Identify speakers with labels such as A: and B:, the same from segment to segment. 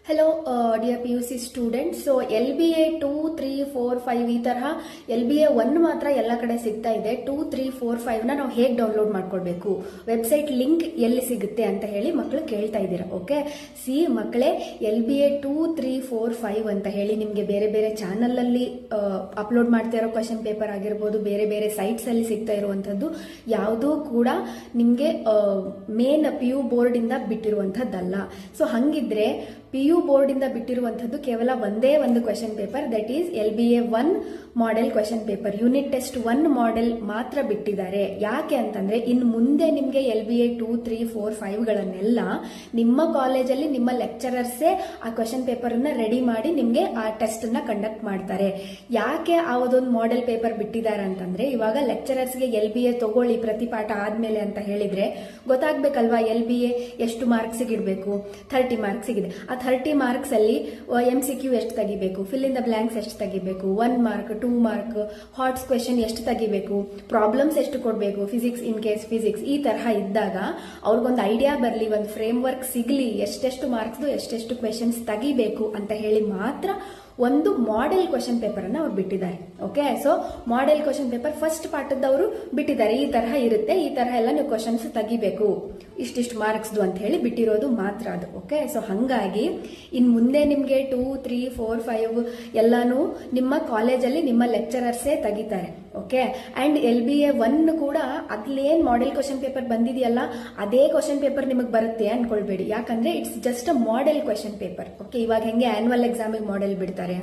A: Hello dear PUC students. So LBA 2, 3, 4, 5 ಈ ತರಹ LBA 1 ಮಾತ್ರ ಎಲ್ಲ ಕಡೆ ಸಿಗ್ತಾ ಇದೆ. 2, 3, 4, 5 ನಾವು ಹೇಗೆ ಡೌನ್ಲೋಡ್ ಮಾಡ್ಕೊಳ್ಬೇಕು, ವೆಬ್ಸೈಟ್ ಲಿಂಕ್ ಎಲ್ಲಿ ಸಿಗುತ್ತೆ ಅಂತ ಹೇಳಿ ಮಕ್ಕಳು ಕೇಳ್ತಾ ಇದ್ದೀರಾ. ಓಕೆ, ಸಿ ಮಕ್ಕಳೇ, LBA 2, 3, 4, 5 ಅಂತ ಹೇಳಿ ನಿಮಗೆ ಬೇರೆ ಬೇರೆ ಚಾನಲ್ ಅಲ್ಲಿ ಅಪ್ಲೋಡ್ ಮಾಡ್ತಾ ಇರೋ ಕ್ವಶನ್ ಪೇಪರ್ ಆಗಿರ್ಬೋದು, ಬೇರೆ ಬೇರೆ ಸೈಟ್ಸ್ ಅಲ್ಲಿ ಸಿಗ್ತಾ ಇರುವಂತದ್ದು ಯಾವುದೂ ಕೂಡ ನಿಮಗೆ ಮೇನ್ PU ಬೋರ್ಡ್ ಇಂದ ಬಿಟ್ಟಿರುವಂತದ್ದಲ್ಲ. ಸೊ ಹಂಗಿದ್ರೆ PU ಬೋರ್ಡ್ ಇಂದ ಬಿಟ್ಟಿರುವಂತದ್ದು ಕೇವಲ ಒಂದೇ ಒಂದು question paper, that is LBA 1 model question paper. Unit test 1 model ಮಾತ್ರ ಬಿಟ್ಟಿದ್ದಾರೆ. ಯಾಕೆ ಅಂತಂದ್ರೆ ಇನ್ನು ಮುಂದೆ ನಿಮಗೆ LBA 2, 3, 4, 5 ಗಳನ್ನೆಲ್ಲ ನಿಮ್ಮ ಕಾಲೇಜಲ್ಲಿ ನಿಮ್ಮ ಲೆಕ್ಚರರ್ಸೇ ಆ ಕ್ವೆಶನ್ ಪೇಪರ್ ಅನ್ನ ರೆಡಿ ಮಾಡಿ ನಿಮ್ಗೆ ಆ ಟೆಸ್ಟ್ ಅನ್ನ ಕಂಡಕ್ಟ್ ಮಾಡ್ತಾರೆ. ಯಾಕೆ ಅದೊಂದು ಮಾಡೆಲ್ ಪೇಪರ್ ಬಿಟ್ಟಿದ್ದಾರೆ ಅಂತಂದ್ರೆ, ಇವಾಗ ಲೆಕ್ಚರರ್ಸ್ಗೆ LBA ತಗೊಳ್ಳಿ ಪ್ರತಿ ಪಾಠ ಆದ್ಮೇಲೆ ಅಂತ ಹೇಳಿದ್ರೆ ಗೊತ್ತಾಗ್ಬೇಕಲ್ವಾ LBA ಎಷ್ಟು ಮಾರ್ಕ್ಸ್ ಇಡಬೇಕು. 30 ಮಾರ್ಕ್ಸ್ ಇದೆ. ಆ 30 ಮಾರ್ಕ್ಸ್ ಅಲ್ಲಿ MCQ ಎಷ್ಟು ತೆಗಿಬೇಕು, ಫಿಲ್ ಇನ್ ದ ಬ್ಲಾಂಕ್ಸ್ ಎಷ್ಟು ತೆಗಿಬೇಕು, 1 ಮಾರ್ಕ್ 2 ಮಾರ್ಕ್ ಹಾಟ್ಸ್ ಕ್ವೆಶನ್ ಎಷ್ಟು ತೆಗಿಬೇಕು, ಪ್ರಾಬ್ಲಮ್ಸ್ ಎಷ್ಟು ಕೊಡಬೇಕು, ಫಿಸಿಕ್ಸ್ ಇನ್ ಕೇಸ್ ಫಿಸಿಕ್ಸ್, ಈ ತರಹ ಇದ್ದಾಗ ಅವ್ರಿಗೊಂದು ಐಡಿಯಾ ಬರಲಿ, ಒಂದು ಫ್ರೇಮ್ ವರ್ಕ್ ಸಿಗ್ಲಿ, ಎಷ್ಟೆಷ್ಟು ಮಾರ್ಕ್ಸ್ ಎಷ್ಟೆಷ್ಟು ಕ್ವೆಶನ್ಸ್ ತೆಗಿಬೇಕು ಅಂತ ಹೇಳಿ ಮಾತ್ರ ಒಂದು ಮಾಡೆಲ್ ಕ್ವೆಶನ್ ಪೇಪರ್ ಅನ್ನ ಅವ್ರು ಬಿಟ್ಟಿದ್ದಾರೆ. Okay, so model question paper first ಪಾಠದವರು ಬಿಟ್ಟಿದ್ದಾರೆ. ಈ ತರಹ ಇರುತ್ತೆ, ಈ ತರಹ ಎಲ್ಲ ನೀವು ಕ್ವೆಶನ್ಸ್ ತೆಗಿಬೇಕು, ಇಷ್ಟಿಷ್ಟು ಮಾರ್ಕ್ಸ್ದು ಅಂತ ಹೇಳಿ ಬಿಟ್ಟಿರೋದು ಮಾತ್ರ ಅದು. ಓಕೆ, ಸೊ ಹಂಗಾಗಿ ಇನ್ ಮುಂದೆ ನಿಮ್ಗೆ 2, 3, 4, 5 ಎಲ್ಲಾನು ನಿಮ್ಮ ಕಾಲೇಜಲ್ಲಿ ನಿಮ್ಮ ಲೆಕ್ಚರರ್ಸೇ ತೆಗಿತಾರೆ. ಓಕೆ, ಅಂಡ್ LBA 1 ಕೂಡ ಅದ್ಲೇನ್ ಮಾಡೆಲ್ ಕ್ವೆಶನ್ ಪೇಪರ್ ಬಂದಿದೆಯಲ್ಲ ಅದೇ ಕ್ವೆಶನ್ ಪೇಪರ್ ನಿಮಗೆ ಬರುತ್ತೆ ಅನ್ಕೊಳ್ಬೇಡಿ. ಯಾಕಂದ್ರೆ it's just a model question paper. Okay, ಇವಾಗ ಹೆಂಗೆ ಆನ್ಯುವಲ್ ಎಕ್ಸಾಮಿಗೆ ಮಾಡೆಲ್ ಬಿಡ್ತಾರೆ,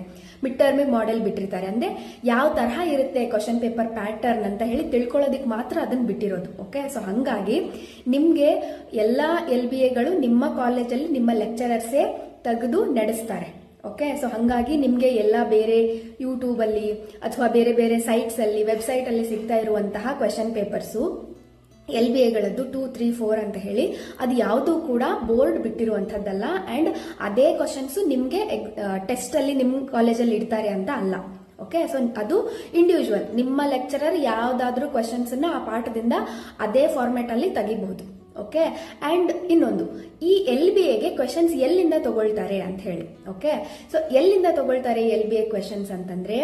A: ಮಿಡ್ ಟರ್ಮಿಗೆ ಮಾಡೆಲ್ ಬಿಟ್ಟಿರ್ತಾರೆ, ಅಂದ್ರೆ ಯಾವ ತರಹ ಇರುತ್ತೆ ಕ್ವೆಶನ್ ಪೇಪರ್ ಪ್ಯಾಟರ್ನ್ ಅಂತ ಹೇಳಿ ತಿಳ್ಕೊಳ್ಳೋದಿಕ್ ಮಾತ್ರ ಅದನ್ನ ಬಿಟ್ಟಿರೋದು. ಓಕೆ, ಸೊ ಹಂಗಾಗಿ ನಿಮ್ಗೆ ಎಲ್ಲಾ LBAಗಳು ನಿಮ್ಮ ಕಾಲೇಜಲ್ಲಿ ನಿಮ್ಮ ಲೆಕ್ಚರರ್ಸೇ ತೆಗೆದು ನಡೆಸ್ತಾರೆ. ಓಕೆ, ಸೊ ಹಂಗಾಗಿ ನಿಮ್ಗೆ ಎಲ್ಲ ಬೇರೆ ಯೂಟ್ಯೂಬ್ ಅಲ್ಲಿ ಅಥವಾ ಬೇರೆ ಬೇರೆ ಸೈಟ್ಸ್ ಅಲ್ಲಿ ವೆಬ್ಸೈಟ್ ಅಲ್ಲಿ ಸಿಗ್ತಾ ಇರುವಂತಹ ಕ್ವೆಶನ್ ಪೇಪರ್ಸು LBAಗಳದ್ದು 2, 3, 4 ಅಂತ ಹೇಳಿ ಅದು ಯಾವುದು ಕೂಡ ಬೋರ್ಡ್ ಬಿಟ್ಟಿರುವಂತದ್ದಲ್ಲ. ಅಂಡ್ ಅದೇ ಕ್ವಶನ್ಸ್ ನಿಮ್ಗೆ ಟೆಸ್ಟ್ ಅಲ್ಲಿ ನಿಮ್ ಕಾಲೇಜಲ್ಲಿ ಇಡ್ತಾರೆ ಅಂತ ಅಲ್ಲ. ಓಕೆ, ಸೊ ಅದು ಇಂಡಿವಿಜುವಲ್ ನಿಮ್ಮ ಲೆಕ್ಚರರ್ ಯಾವ್ದಾದ್ರು ಕ್ವಶನ್ಸ್ ಅನ್ನ ಆ ಪಾಠದಿಂದ ಅದೇ ಫಾರ್ಮ್ಯಾಟ್ ಅಲ್ಲಿ ತೆಗಿಬಹುದು. ಓಕೆ, ಅಂಡ್ ಇನ್ನೊಂದು, ಈ LBAಗೆ ಕ್ವೆಶನ್ಸ್ ಎಲ್ಲಿಂದ ತಗೊಳ್ತಾರೆ ಅಂತ ಹೇಳಿ. ಓಕೆ, ಸೊ ಎಲ್ಲಿಂದ ತಗೊಳ್ತಾರೆ LBA ಕ್ವೆಶನ್ಸ್ ಅಂತಂದ್ರೆ,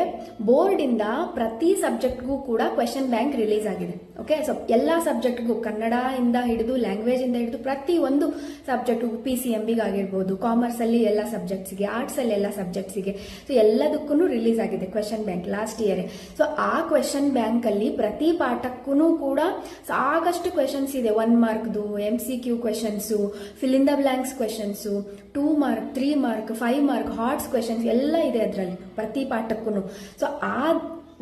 A: ಬೋರ್ಡ್ ಇಂದ ಪ್ರತಿ ಸಬ್ಜೆಕ್ಟ್ಗೂ ಕೂಡ ಕ್ವೆಶನ್ ಬ್ಯಾಂಕ್ ರಿಲೀಸ್ ಆಗಿದೆ. ಓಕೆ, ಸೊ ಎಲ್ಲಾ ಸಬ್ಜೆಕ್ಟ್ಗೂ ಕನ್ನಡ ಇಂದ ಹಿಡಿದು ಲ್ಯಾಂಗ್ವೇಜ್ ಇಂದ ಹಿಡಿದು ಪ್ರತಿ ಒಂದು ಸಬ್ಜೆಕ್ಟ್ಗೂ, PCMB ಆಗಿರ್ಬೋದು, ಕಾಮರ್ಸ್ ಅಲ್ಲಿ ಎಲ್ಲ ಸಬ್ಜೆಕ್ಟ್ಸ್ಗೆ, ಆರ್ಟ್ಸ್ ಅಲ್ಲಿ ಎಲ್ಲ ಸಬ್ಜೆಕ್ಟ್ಸ್ಗೆ, ಸೊ ಎಲ್ಲದಕ್ಕೂ ರಿಲೀಸ್ ಆಗಿದೆ question bank last year. So ಆ ಕ್ವೆಶನ್ ಬ್ಯಾಂಕ್ ಅಲ್ಲಿ ಪ್ರತಿ ಪಾಠಕ್ಕೂ ಕೂಡ ಸಾಕಷ್ಟು ಕ್ವೆಶನ್ಸ್ ಇದೆ. 1 ಮಾರ್ಕ್ದು MCQ questions, fill in the blanks questions, 2 mark 3 mark 5 mark HOTS questions ಎಲ್ಲ ಇದೆ ಅದರಲ್ಲಿ ಪ್ರತಿ ಪಾಠಕ್ಕೂ. ಸೊ ಆ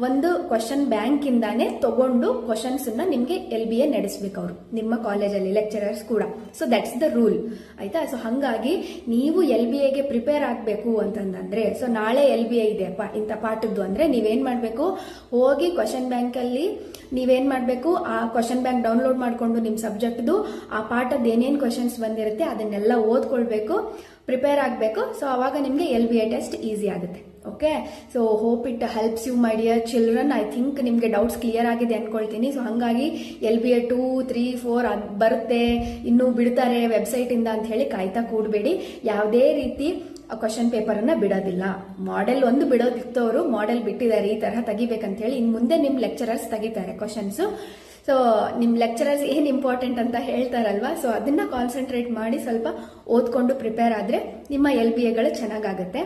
A: ಒಂದು ಕ್ವಶನ್ ಬ್ಯಾಂಕ್ ಇಂದಾನೆ ತಗೊಂಡು ಕ್ವಶನ್ಸ್ ಅನ್ನ ನಿಮ್ಗೆ LBA ನಡೆಸಬೇಕು ಅವರು ನಿಮ್ಮ ಕಾಲೇಜಲ್ಲಿ ಲೆಕ್ಚರರ್ಸ್ ಕೂಡ. ಸೊ ದಟ್ಸ್ ದ ರೂಲ್, ಆಯ್ತಾ. ಸೊ ಹಂಗಾಗಿ ನೀವು LBAಗೆ ಪ್ರಿಪೇರ್ ಆಗಬೇಕು ಅಂತಂದ್ರೆ, ಸೊ ನಾಳೆ LBA ಇದೆ ಇಂಥ ಪಾಠದ್ದು ಅಂದ್ರೆ ನೀವೇನ್ ಮಾಡ್ಬೇಕು, ಹೋಗಿ ಕ್ವಶನ್ ಬ್ಯಾಂಕ್ ಅಲ್ಲಿ ನೀವೇನ್ ಮಾಡ್ಬೇಕು, ಆ ಕ್ವಶನ್ ಬ್ಯಾಂಕ್ ಡೌನ್ಲೋಡ್ ಮಾಡ್ಕೊಂಡು ನಿಮ್ ಸಬ್ಜೆಕ್ಟ್ದು ಆ ಪಾಠದ ಏನೇನ್ ಕ್ವಶನ್ಸ್ ಬಂದಿರುತ್ತೆ ಅದನ್ನೆಲ್ಲ ಓದ್ಕೊಳ್ಬೇಕು, ಪ್ರಿಪೇರ್ ಆಗಬೇಕು. ಸೊ ಅವಾಗ ನಿಮ್ಗೆ LBA ಟೆಸ್ಟ್ ಈಸಿ ಆಗುತ್ತೆ. Okay, so hope it helps you my dear children. I think ನಿಮ್ಗೆ ಡೌಟ್ಸ್ ಕ್ಲಿಯರ್ ಆಗಿದೆ ಅನ್ಕೊಳ್ತೀನಿ. ಸೊ ಹಂಗಾಗಿ LBA 2, 3, 4 ಬರುತ್ತೆ, ಇನ್ನು ಬಿಡ್ತಾರೆ ವೆಬ್ಸೈಟ್ ಇಂದ ಅಂತ ಹೇಳಿ ಕಾಯ್ತಾ ಕೂಡಬೇಡಿ. ಯಾವುದೇ ರೀತಿ ಕ್ವಶನ್ ಪೇಪರ್ ಅನ್ನ ಬಿಡೋದಿಲ್ಲ. ಮಾಡೆಲ್ 1 ಬಿಡೋದಿತ್ತವರು ಮಾಡೆಲ್ ಬಿಟ್ಟಿದ್ದಾರೆ, ಈ ತರಹ ತೆಗಿಬೇಕಂತ ಹೇಳಿ. ಇನ್ ಮುಂದೆ ನಿಮ್ ಲೆಕ್ಚರರ್ಸ್ ತೆಗಿತಾರೆ ಕ್ವಶನ್ಸ್. ಸೊ ನಿಮ್ ಲೆಕ್ಚರರ್ಸ್ ಏನ್ ಇಂಪಾರ್ಟೆಂಟ್ ಅಂತ ಹೇಳ್ತಾರಲ್ವಾ, ಸೊ ಅದನ್ನ ಕಾನ್ಸಂಟ್ರೇಟ್ ಮಾಡಿ ಸ್ವಲ್ಪ ಓದ್ಕೊಂಡು ಪ್ರಿಪೇರ್ ಆದ್ರೆ ನಿಮ್ಮ LBAಗಳು ಚೆನ್ನಾಗಾಗುತ್ತೆ.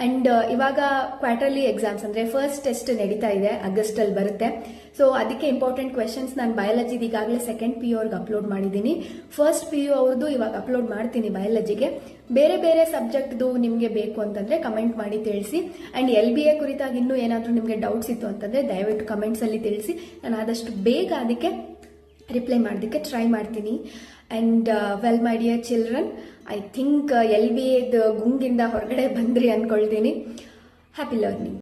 A: ಅಂಡ್ ಇವಾಗ ಕ್ವಾರ್ಟರ್ಲಿ ಎಕ್ಸಾಮ್ಸ್ ಅಂದ್ರೆ ಫಸ್ಟ್ ಟೆಸ್ಟ್ ನಡೀತಾ ಇದೆ, ಆಗಸ್ಟ್ ಅಲ್ಲಿ ಬರುತ್ತೆ. ಸೊ ಅದಕ್ಕೆ ಇಂಪಾರ್ಟೆಂಟ್ ಕ್ವೆಶನ್ಸ್ ನಾನು ಬಯಾಲಜಿ ಈಗಾಗಲೇ ಸೆಕೆಂಡ್ PU ಅವ್ರಿಗೆ ಅಪ್ಲೋಡ್ ಮಾಡಿದ್ದೀನಿ. ಫಸ್ಟ್ PU ಅವ್ರದ್ದು ಇವಾಗ ಅಪ್ಲೋಡ್ ಮಾಡ್ತೀನಿ ಬಯಾಲಜಿಗೆ. ಬೇರೆ ಬೇರೆ ಸಬ್ಜೆಕ್ಟ್ದು ನಿಮ್ಗೆ ಬೇಕು ಅಂತಂದ್ರೆ ಕಮೆಂಟ್ ಮಾಡಿ ತಿಳಿಸಿ. ಅಂಡ್ LBA ಕುರಿತಾಗಿ ಇನ್ನೂ ಏನಾದ್ರೂ ನಿಮ್ಗೆ ಡೌಟ್ಸ್ ಇತ್ತು ಅಂತಂದ್ರೆ ದಯವಿಟ್ಟು ಕಮೆಂಟ್ಸ್ ಅಲ್ಲಿ ತಿಳಿಸಿ. ನಾನು ಆದಷ್ಟು ಬೇಗ ಅದಕ್ಕೆ ರಿಪ್ಲೈ ಮಾಡೋದಕ್ಕೆ ಟ್ರೈ ಮಾಡ್ತೀನಿ. And well my dear children, I think LBA ಗುಂಗಿಂದ ಹೊರಗಡೆ ಬಂದ್ರಿ ಅನ್ಕೊಳ್ತೀನಿ. Happy learning.